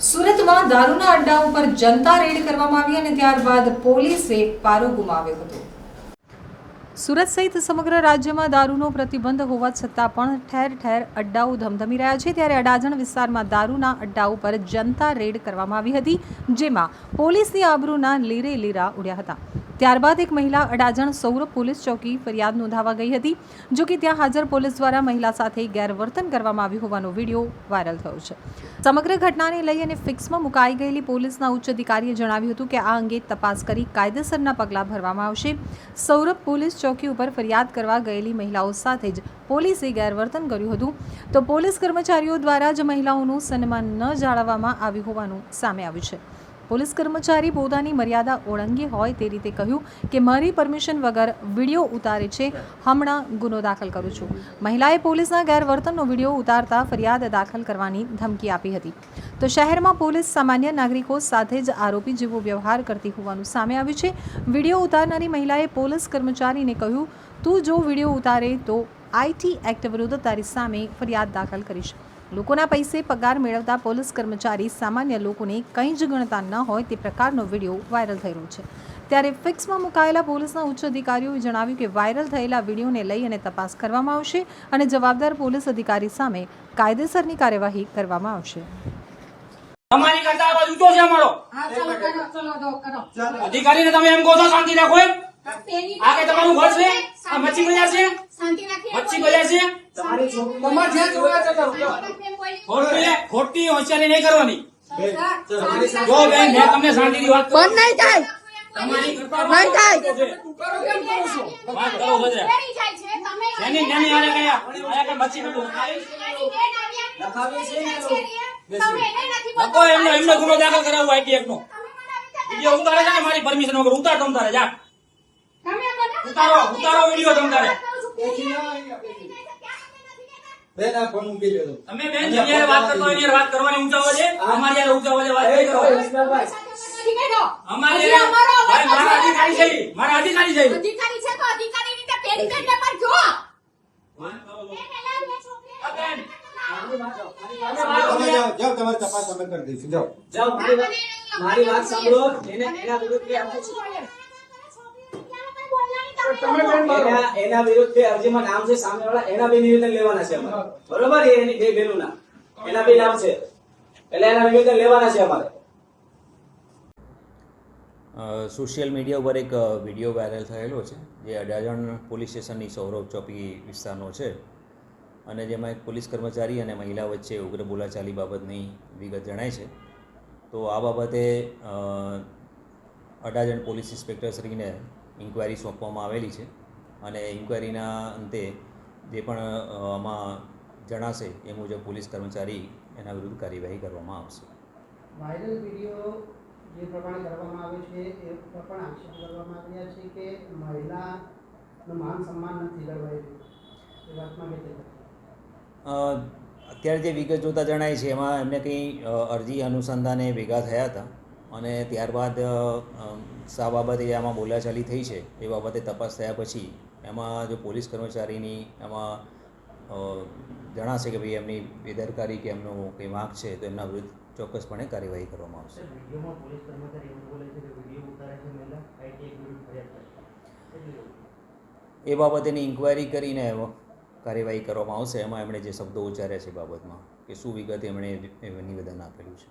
સુરતમાં દારૂના અડ્ડા ઉપર જનતા રેડ કરવામાં આવી અને ત્યારબાદ પોલીસે પારો ગુમાવ્યો હતો। સુરત સહિત સમગ્ર રાજ્યમાં દારૂનો પ્રતિબંધ હોવા છતાં પણ ઠેર ઠેર અડ્ડાઓ ધમધમી રહ્યા છે। ત્યારે અડાજણ વિસ્તારમાં દારૂના અડ્ડા ઉપર જનતા રેડ કરવામાં આવી હતી, જેમાં પોલીસની આબરૂના લીરે લીરા ઉડ્યા હતા। ત્યારબાદ એક મહિલા અડાજણ સૌરભ પોલીસ ચોકી ફરિયાદ નોંધાવા ગઈ હતી, જો કે ત્યાં હાજર પોલીસ દ્વારા મહિલા સાથે ગેરવર્તન કરવામાં આવ્યું હોવાનો વિડીયો વાયરલ થયો છે। સમગ્ર ઘટનાને લઈ અને ફિક્સમાં મુકાઈ ગયેલી પોલીસના ઉચ્ચ અધિકારીએ જણાવ્યું હતું કે આ અંગે તપાસ કરી કાયદેસરના પગલાં ભરવામાં આવશે। સૌરભ પોલીસ ચોકી ઉપર ફરિયાદ કરવા ગયેલી મહિલાઓ સાથે જ પોલીસે ગેરવર્તન કર્યું હતું, તો પોલીસ કર્મચારીઓ દ્વારા જ મહિલાઓનું સન્માન ન જાળવવામાં આવ્યું હોવાનું સામે આવ્યું છે। પોલીસ કર્મચારી પોતાની મર્યાદા ઓળંગી હોય તે રીતે કહ્યું કે મારી પરમિશન વગર વિડીયો ઉતારે છે, હમણાં ગુનો દાખલ કરું છું। મહિલાએ પોલીસના ગેરવર્તનનો વિડીયો ઉતારતા ફરિયાદ દાખલ કરવાની ધમકી આપી હતી। તો શહેરમાં પોલીસ સામાન્ય નાગરિકો સાથે જ આરોપી જેવો વ્યવહાર કરતી હોવાનું સામે આવ્યું છે। વિડીયો ઉતારનારી મહિલાએ પોલીસ કર્મચારીને કહ્યું, તું જો વિડીયો ઉતારે તો આઈટી એક્ટ વિરુદ્ધ તારી સામે ફરિયાદ દાખલ કરીશ। લોકોના પૈસે પગાર મેળવતા પોલીસ કર્મચારી સામાન્ય લોકોને કંઈ જ ગણતા ન હોય તે પ્રકારનો વિડીયો વાયરલ થઈ રહ્યો છે। ત્યારે ફિક્સમાં મુકાયેલા પોલીસના ઉચ્ચ અધિકારીઓએ જણાવ્યું કે વાયરલ થયેલા વિડીયોને લઈ અને તપાસ કરવામાં આવશે અને જવાબદાર પોલીસ અધિકારી સામે કાયદેસરની કાર્યવાહી કરવામાં આવશે। તમારી કરતા આવાજ ઊંચો છે અમારો અધિકારીને તમે એમ કહો છો શાંતિ રાખો એમ આ કે તમારું ઘર છે આ મચ્છી બજાર છે મચ્છી બજાર છે ખોટી હોશિયારી નહીં કરવાની। જો બેન મેં તમને શાંતિથી વાત કરું બંધ નહીં થાય તમારી કરતા બંધ થાય વાત કરો બધા જેની જેની આને ગયા આયા કે મચ્છી બધું લખો એમનો ગુનો દાખલ કરાવવો આઈટી એક્ટ નો વિડિયો ઉતારે છે ને મારી પરમિશન વગર ઉતાર તમ તારે જા ઉતારો વિડિયો તમ તારે બેન આ ફોન મૂકી દેજો તમે બેન જેની વાત કરતો એની વાત કરવાની ઊંચા અવાજે અમારી યાર ઊંચા અવાજે વાત નહીં કરો અમારી ભાઈ મારા અધિકારી છે અધિકારી છે તો અધિકારી રીતે પેરી કરીને પર જો બેન તમે જાઓ તમારી તપાસ અમે કરી દઈશું જાઓ મારી વાત સાંભળો એના વિરુદ્ધ એના વિરુદ્ધ અરજીમાં નામ છે સામેવાળા એના બે નિવેદન લેવાના છે અમારે બરોબર એની બે બહેનોના એના બે નામ છે એટલે એના નિવેદન લેવાના છે અમારે। સોશિયલ મીડિયા ઉપર એક વિડીયો વાયરલ થયેલો છે જે અડાજણ પોલીસ સ્ટેશનની સૌરભ ચોકી વિસ્તારનો છે અને જેમાં એક પોલીસ કર્મચારી અને મહિલા વચ્ચે ઉગ્ર બોલાચાલી બાબતની વિગત જણાય છે। તો આ બાબતે અડાજણ પોલીસ ઇન્સ્પેક્ટરશ્રીને ઇન્ક્વાયરી સોંપવામાં આવેલી છે અને ઇન્ક્વાયરીના અંતે જે પણ આમાં જણાશે એ મુજબ પોલીસ કર્મચારી એના વિરુદ્ધ કાર્યવાહી કરવામાં આવશે। વાયરલ વિડીયો જે પ્રમાણે કરવામાં આવે છે એ પણ આક્ષેપ કરવામાં આવ્યા છે કે મહિલાનું માન સન્માન નથી જળવાયું એ વાતમાં અત્યારે જે વિગત જોતા જણાય છે એમાં એમને કંઈ અરજી અનુસંધાને ભેગા થયા હતા અને ત્યારબાદ શા બાબતે આમાં બોલાચાલી થઈ છે એ બાબતે તપાસ થયા પછી એમાં જો પોલીસ કર્મચારીની એમાં જણાશે કે ભાઈ એમની બેદરકારી કે એમનો કંઈ વાંક છે તો એમના વિરુદ્ધ ચોક્કસપણે કાર્યવાહી કરવામાં આવશે। એ બાબતેની ઇન્ક્વાયરી કરીને કાર્યવાહી કરવામાં આવશે। એમાં એમણે જે શબ્દો ઉચ્ચાર્યા છે એ બાબતમાં કે શું વિગતે એમણે નિવેદન આપેલું છે।